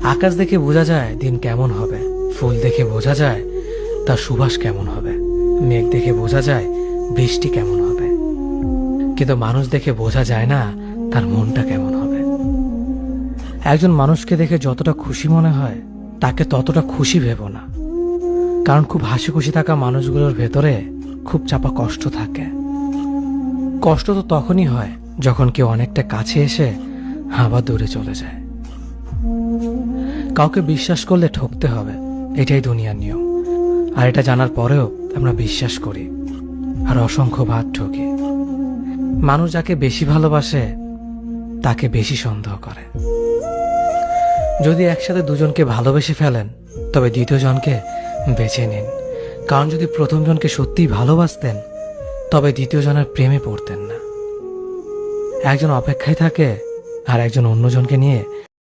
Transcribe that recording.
আকাশ দেখে বোঝা যায় দিন কেমন হবে, ফুল দেখে বোঝা যায় তার সুবাস কেমন হবে, মেঘ দেখে বোঝা যায় বৃষ্টি কেমন হবে, কিন্তু মানুষ দেখে বোঝা যায় না তার মনটা কেমন হবে। একজন মানুষকে দেখে যতটা খুশি মনে হয় তাকে ততটা খুশি ভেবো না, কারণ খুব হাসি খুশি থাকা মানুষগুলোর ভেতরে খুব চাপা কষ্ট থাকে। কষ্ট তো তখনই হয় যখন কেউ অনেকটা কাছে এসে আবার দূরে চলে যায়। কাউকে বিশ্বাস করলে ঠকতে হবে, এটাই দুনিয়ার নিয়ম। আর এটা জানার পরেও আমরা বিশ্বাস করি আর অসংখ্যবার ঠকি। মানুষ যাকে বেশি ভালোবাসে তাকে বেশি সন্দেহ করে। যদি একসাথে দুজনকে ভালোবেসে ফেলেন তবে দ্বিতীয় জনকে বেছে নিন, কারণ যদি প্রথম জনকে সত্যিই ভালোবাসতেন তবে দ্বিতীয় জনের প্রেমে পড়তেন না। একজন অপেক্ষায় থাকে আর একজন অন্যজনকে নিয়ে